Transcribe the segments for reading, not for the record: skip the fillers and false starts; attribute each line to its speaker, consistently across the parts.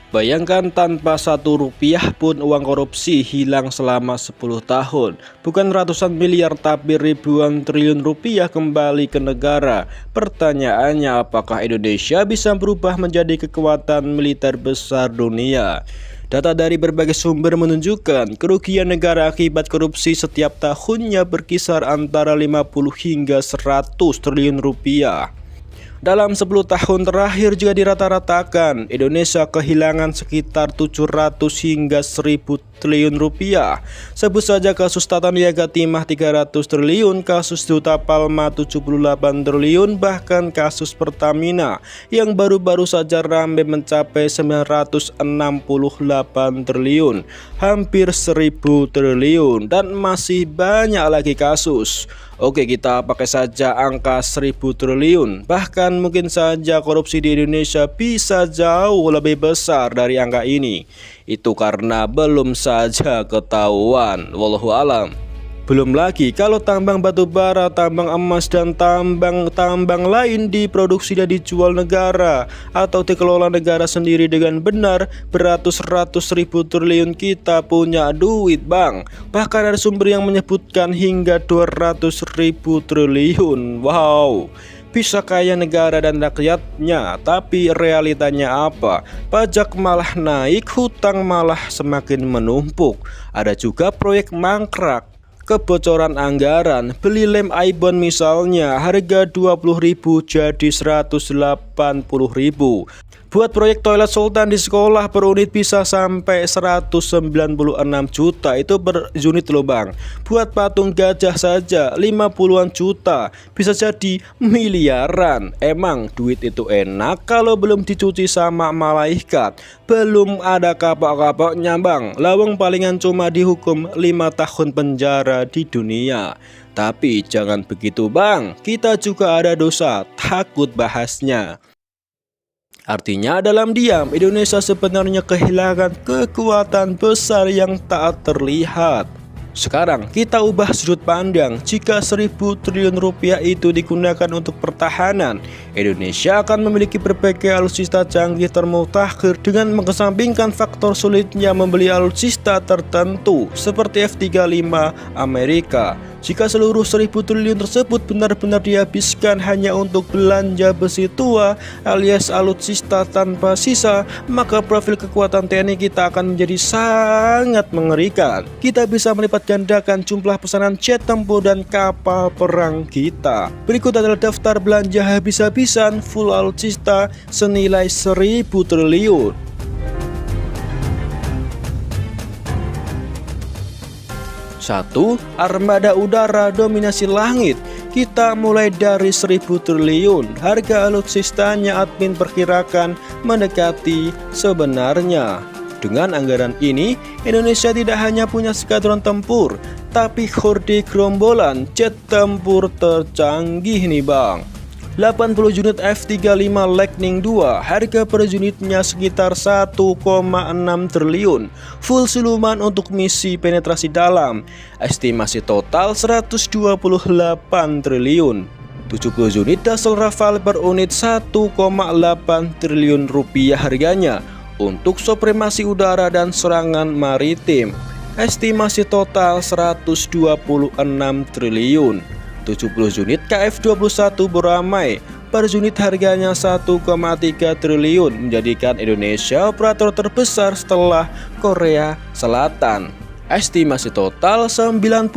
Speaker 1: Bayangkan tanpa Rp1 pun uang korupsi hilang selama 10 tahun. Bukan ratusan miliar tapi ribuan triliun rupiah kembali ke negara. Pertanyaannya, apakah Indonesia bisa berubah menjadi kekuatan militer besar dunia? Data dari berbagai sumber menunjukkan kerugian negara akibat korupsi setiap tahunnya berkisar antara 50 hingga 100 triliun rupiah. Dalam 10 tahun terakhir juga dirata-ratakan, Indonesia kehilangan sekitar 700 hingga 1000 triliun rupiah. Sebut saja kasus Tata Niaga Timah 300 triliun, kasus Duta Palma 78 triliun, bahkan kasus Pertamina yang baru-baru saja ramai mencapai 968 triliun, hampir 1000 triliun, dan masih banyak lagi kasus. Oke, kita pakai saja angka 1000 triliun. Bahkan mungkin saja korupsi di Indonesia bisa jauh lebih besar dari angka ini. Itu karena belum saja ketahuan, wallahu alam. Belum lagi kalau tambang batu bara, tambang emas, dan tambang lain diproduksi dan dijual negara atau dikelola negara sendiri dengan benar, beratus-ratus ribu triliun kita punya duit, bang. Bahkan ada sumber yang menyebutkan hingga 200 ribu triliun. Wow, bisa kaya negara dan rakyatnya, tapi realitanya apa? Pajak malah naik, hutang malah semakin menumpuk. Ada juga proyek mangkrak, kebocoran anggaran. Beli lem Aibon misalnya, harga 20.000 jadi 180.000. Buat proyek toilet Sultan di sekolah per unit bisa sampai 196 juta, itu per unit loh bang. Buat patung gajah saja 50-an juta, bisa jadi miliaran. Emang duit itu enak kalau belum dicuci sama malaikat. Belum ada kapok-kapoknya bang. Lawang palingan cuma dihukum 5 tahun penjara di dunia. Tapi jangan begitu bang, kita juga ada dosa, takut bahasnya. Artinya dalam diam, Indonesia sebenarnya kehilangan kekuatan besar yang tak terlihat. Sekarang kita ubah sudut pandang. Jika 1000 triliun rupiah itu digunakan untuk pertahanan, Indonesia akan memiliki berbagai alutsista canggih termutakhir dengan mengesampingkan faktor sulitnya membeli alutsista tertentu seperti F-35 Amerika. Jika seluruh 1000 triliun tersebut benar-benar dihabiskan hanya untuk belanja besi tua alias alutsista tanpa sisa, maka profil kekuatan TNI kita akan menjadi sangat mengerikan. Kita bisa melipat gandakan jumlah pesanan jet tempur dan kapal perang kita. Berikut adalah daftar belanja habis-habisan full alutsista senilai 1000 triliun. 1. Armada udara dominasi langit. Kita mulai dari 1000 triliun. Harga alutsistanya admin perkirakan mendekati sebenarnya. Dengan anggaran ini, Indonesia tidak hanya punya skadron tempur, tapi horde gerombolan jet tempur tercanggih nih bang. 80 unit F-35 Lightning II, harga per unitnya sekitar 1,6 triliun. Full siluman untuk misi penetrasi dalam. Estimasi total 128 triliun. 70 unit Dassault Rafale per unit 1,8 triliun rupiah harganya. Untuk supremasi udara dan serangan maritim, estimasi total 126 triliun. 70 unit KF-21 Boramai per unit harganya 1,3 triliun, menjadikan Indonesia operator terbesar setelah Korea Selatan. Estimasi total 91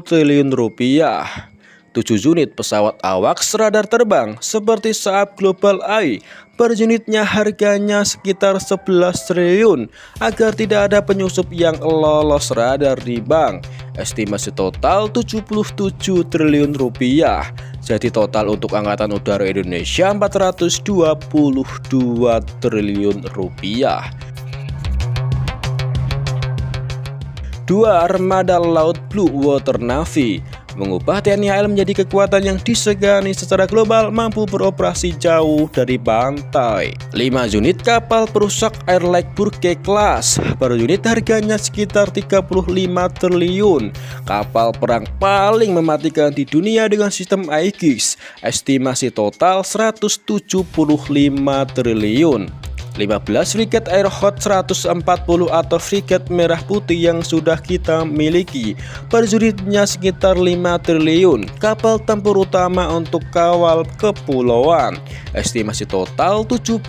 Speaker 1: triliun rupiah. 7 unit pesawat AWACS radar terbang seperti Saab Global Eye per unitnya harganya sekitar 11 triliun agar tidak ada penyusup yang lolos radar di bank. Estimasi total 77 triliun rupiah. Jadi total untuk Angkatan Udara Indonesia 422 triliun rupiah. 2. Armada Laut Blue Water Navy mengubah TNI AL menjadi kekuatan yang disegani secara global, mampu beroperasi jauh dari pantai. 5 unit kapal perusak air like Burke Class per unit harganya sekitar 35 triliun. Kapal perang paling mematikan di dunia dengan sistem Aegis. Estimasi total 175 triliun. 15 frigat Airhot 140 atau frigat merah putih yang sudah kita miliki. Per unitnya sekitar 5 triliun. Kapal tempur utama untuk kawal kepulauan. Estimasi total 75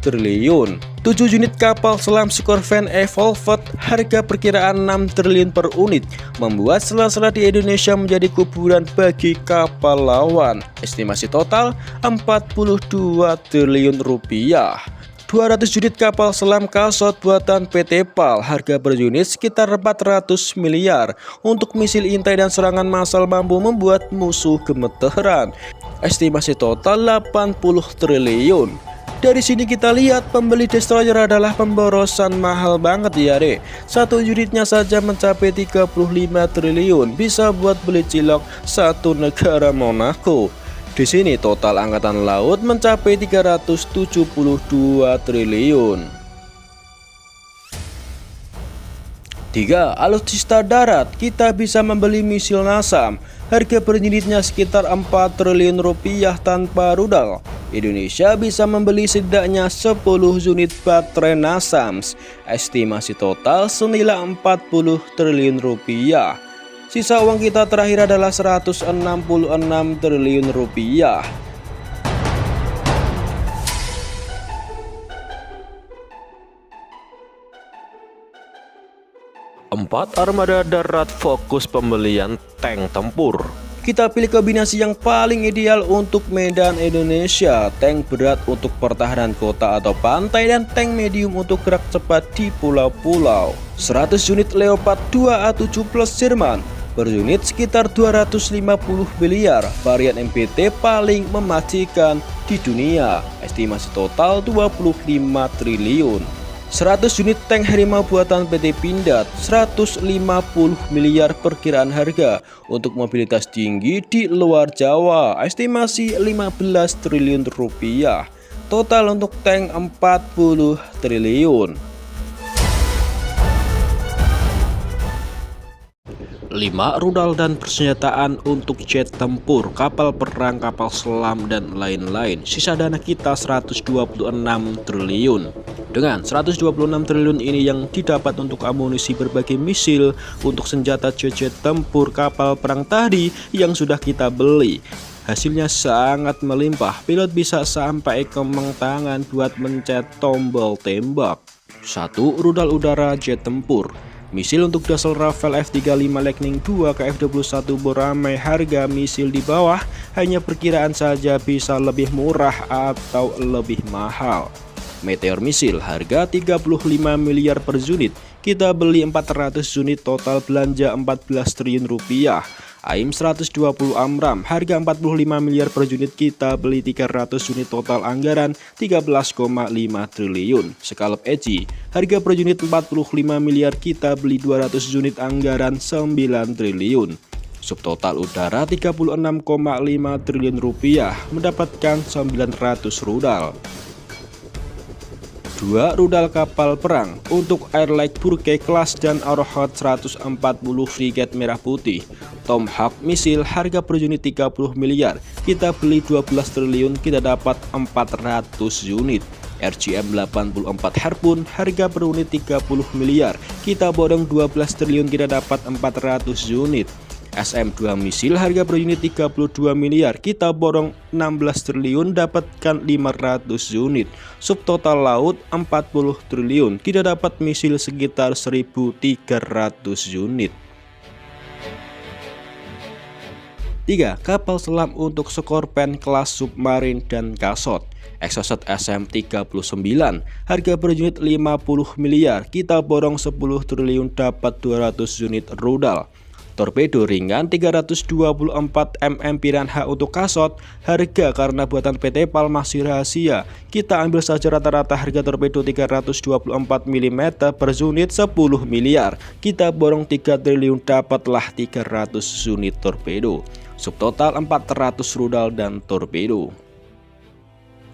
Speaker 1: triliun. 7 unit kapal selam Scorpène Evolved, harga perkiraan 6 triliun per unit, membuat selat-selat di Indonesia menjadi kuburan bagi kapal lawan. Estimasi total 42 triliun rupiah. 200 unit kapal selam Kasot buatan PT PAL, harga per unit sekitar 400 miliar. Untuk misil intai dan serangan massal mampu membuat musuh gemeteran. Estimasi total 80 triliun. Dari sini kita lihat pembeli destroyer adalah pemborosan mahal banget ya re. Satu unitnya saja mencapai 35 triliun, bisa buat beli cilok satu negara Monaco. Di sini total angkatan laut mencapai 372 triliun. 3. Alutsista darat, kita bisa membeli misil NASAM. Harga per unitnya sekitar 4 triliun rupiah tanpa rudal. Indonesia bisa membeli setidaknya 10 unit baterai NASAMS. Estimasi total senilai 40 triliun rupiah. Sisa uang kita terakhir adalah 166 triliun rupiah. Empat, armada darat fokus pembelian tank tempur. Kita pilih kombinasi yang paling ideal untuk medan Indonesia. Tank berat untuk pertahanan kota atau pantai dan tank medium untuk gerak cepat di pulau-pulau. 100 unit Leopard 2A7 plus Sherman. Per unit sekitar 250 miliar. Varian MPT paling mematikan di dunia. Estimasi total 25 triliun. 100 unit tank Harimau buatan PT Pindad, 150 miliar perkiraan harga. Untuk mobilitas tinggi di luar Jawa, estimasi 15 triliun rupiah. Total untuk tank 40 triliun. 5. Rudal dan persenjataan untuk jet tempur, kapal perang, kapal selam, dan lain-lain. Sisa dana kita 126 triliun. Dengan 126 triliun ini yang didapat untuk amunisi berbagai misil, untuk senjata jet tempur, kapal perang tadi yang sudah kita beli. Hasilnya sangat melimpah, pilot bisa sampai kemeng tangan buat mencet tombol tembak. 1. Rudal udara jet tempur. Misil untuk Dassault Rafale F-35 Lightning II ke F-21 Boramai, harga misil di bawah, hanya perkiraan saja bisa lebih murah atau lebih mahal. Meteor misil, harga 35 miliar per unit, kita beli 400 unit, total belanja 14 triliun rupiah. AIM 120 Amram, harga 45 miliar per unit, kita beli 300 unit, total anggaran 13,5 triliun. Scalp Edge, harga per unit 45 miliar, kita beli 200 unit, anggaran 9 triliun. Subtotal udara 36,5 triliun rupiah, mendapatkan 900 rudal. 2. Rudal kapal perang untuk Airlight Burke Class dan Airhot 140 frigat merah putih. Tomahawk misil, harga per unit 30 miliar, kita beli 12 triliun, kita dapat 400 unit. RGM 84 Harpoon, harga per unit 30 miliar, kita borong 12 triliun, kita dapat 400 unit. SM-2 misil, harga per unit 32 miliar, kita borong 16 triliun, dapatkan 500 unit. Subtotal laut 40 triliun, kita dapat misil sekitar 1.300 unit. 3. Kapal selam untuk Scorpène kelas submarin dan Kasot. Exocet SM-39, harga per unit 50 miliar, kita borong 10 triliun, dapat 200 unit rudal. Torpedo ringan 324 mm Piranha untuk Kasot, harga karena buatan PT PAL masih rahasia, kita ambil saja rata-rata harga torpedo 324 mm per unit 10 miliar, kita borong 3 triliun, dapatlah 300 unit torpedo. Subtotal 400 rudal dan torpedo.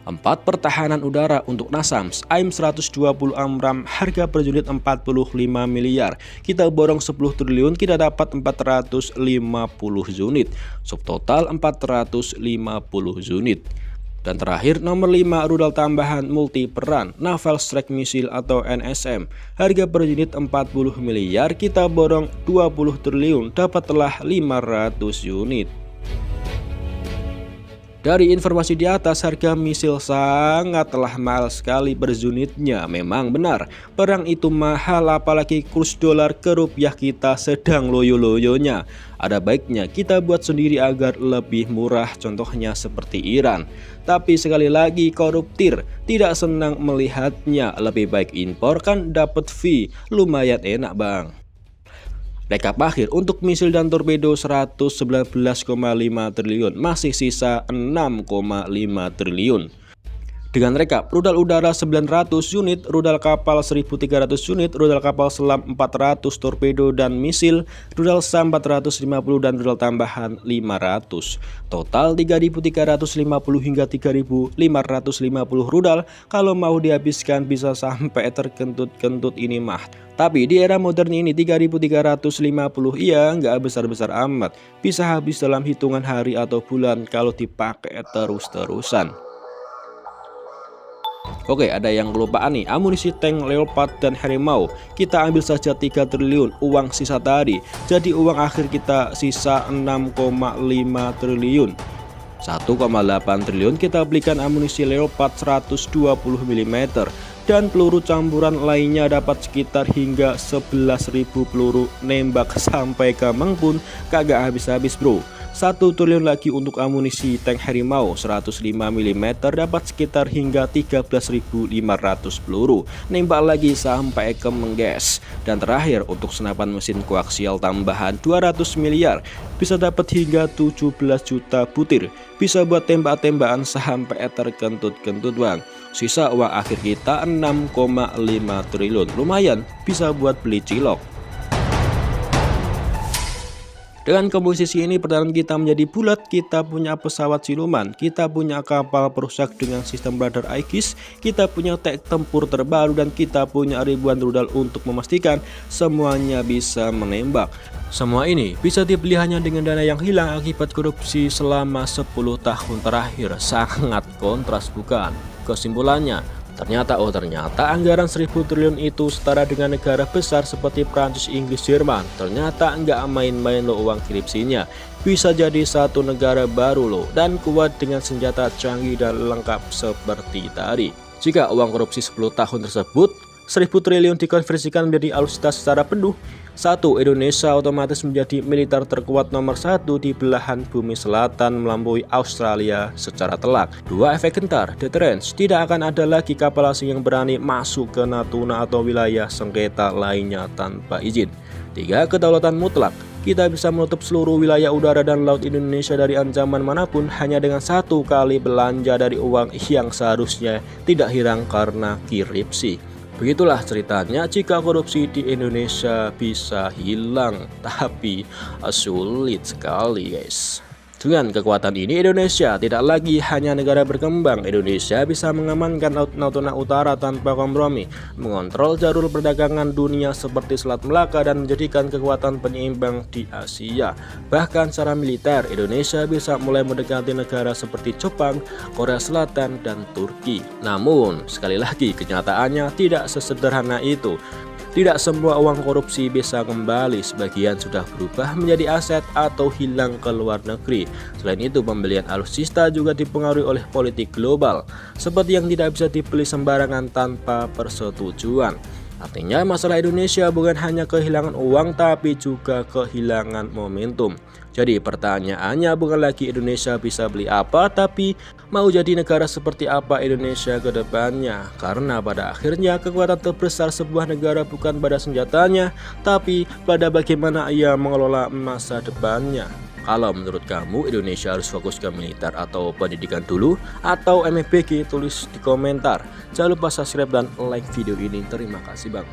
Speaker 1: 4. Pertahanan udara untuk NASAMS AIM 120 Amram, harga per unit 45 miliar, kita borong 10 triliun, kita dapat 450 unit. Subtotal 450 unit. Dan terakhir nomor 5 rudal tambahan multi peran Naval Strike Missile atau NSM. Harga per unit 40 miliar, kita borong 20 triliun, dapatlah 500 unit. Dari informasi di atas, harga misil sangatlah mahal sekali per unitnya. Memang benar, perang itu mahal, apalagi kurs dolar ke rupiah kita sedang loyo-loyonya. Ada baiknya kita buat sendiri agar lebih murah, contohnya seperti Iran. Tapi sekali lagi koruptir, tidak senang melihatnya. Lebih baik impor, kan dapat fee, lumayan enak bang. Rekap akhir untuk misil dan torpedo 119,5 triliun, masih sisa 6,5 triliun. Dengan rekap, rudal udara 900 unit, rudal kapal 1.300 unit, rudal kapal selam 400, torpedo dan misil, rudal SAM 450 dan rudal tambahan 500. Total 3.350 hingga 3.550 rudal. Kalau mau dihabiskan bisa sampai terkentut-kentut ini mah. Tapi di era modern ini 3.350 ya nggak besar-besar amat. Bisa habis dalam hitungan hari atau bulan kalau dipakai terus-terusan. Oke, ada yang kelupaan nih, amunisi tank Leopard dan Harimau. Kita ambil saja 3 triliun uang sisa tadi. Jadi uang akhir kita sisa 6,5 triliun. 1,8 triliun kita belikan amunisi Leopard 120 mm. Dan peluru campuran lainnya dapat sekitar hingga 11.000 peluru, nembak sampai Kemang pun kagak habis-habis bro. 1 triliun lagi untuk amunisi tank Harimau 105 mm dapat sekitar hingga 13.500 peluru, nembak lagi sampai ke mengges. Dan terakhir untuk senapan mesin koaksial tambahan 200 miliar bisa dapat hingga 17 juta butir, bisa buat tembak-tembakan sampai terkentut-kentut bang. Sisa uang akhir kita 6,5 triliun, lumayan bisa buat beli cilok. Dengan komposisi ini pertahanan kita menjadi bulat, kita punya pesawat siluman, kita punya kapal perusak dengan sistem radar Aegis, kita punya tank tempur terbaru, dan kita punya ribuan rudal untuk memastikan semuanya bisa menembak. Semua ini bisa dibeli hanya dengan dana yang hilang akibat korupsi selama 10 tahun terakhir. Sangat kontras bukan? Kesimpulannya, ternyata anggaran 1.000 triliun itu setara dengan negara besar seperti Prancis, Inggris, Jerman. Ternyata nggak main-main loh uang korupsinya. Bisa jadi satu negara baru loh, dan kuat dengan senjata canggih dan lengkap seperti tadi. Jika uang korupsi 10 tahun tersebut 1.000 triliun dikonversikan menjadi alutsista secara penuh, 1. Indonesia otomatis menjadi militer terkuat nomor 1 di belahan bumi selatan melampaui Australia secara telak. 2. Efek gentar, deterrence, tidak akan ada lagi kapal asing yang berani masuk ke Natuna atau wilayah sengketa lainnya tanpa izin. 3. Kedaulatan mutlak, kita bisa menutup seluruh wilayah udara dan laut Indonesia dari ancaman manapun hanya dengan 1 kali belanja dari uang yang seharusnya tidak hilang karena korupsi. Begitulah ceritanya jika korupsi di Indonesia bisa hilang, tapi sulit sekali guys. Dengan kekuatan ini Indonesia tidak lagi hanya negara berkembang. Indonesia bisa mengamankan Laut Natuna Utara tanpa kompromi, mengontrol jalur perdagangan dunia seperti Selat Melaka, dan menjadikan kekuatan penyeimbang di Asia. Bahkan secara militer Indonesia bisa mulai mendekati negara seperti Jepang, Korea Selatan, dan Turki. Namun sekali lagi kenyataannya tidak sesederhana itu. Tidak semua uang korupsi bisa kembali, sebagian sudah berubah menjadi aset atau hilang ke luar negeri. Selain itu, pembelian alutsista juga dipengaruhi oleh politik global, seperti yang tidak bisa dibeli sembarangan tanpa persetujuan. Artinya masalah Indonesia bukan hanya kehilangan uang, tapi juga kehilangan momentum. Jadi pertanyaannya bukan lagi Indonesia bisa beli apa, tapi mau jadi negara seperti apa Indonesia ke depannya. Karena pada akhirnya kekuatan terbesar sebuah negara bukan pada senjatanya, tapi pada bagaimana ia mengelola masa depannya. Kalau menurut kamu Indonesia harus fokus ke militer atau pendidikan dulu, atau MFBG, tulis di komentar. Jangan lupa subscribe dan like video ini. Terima kasih bang.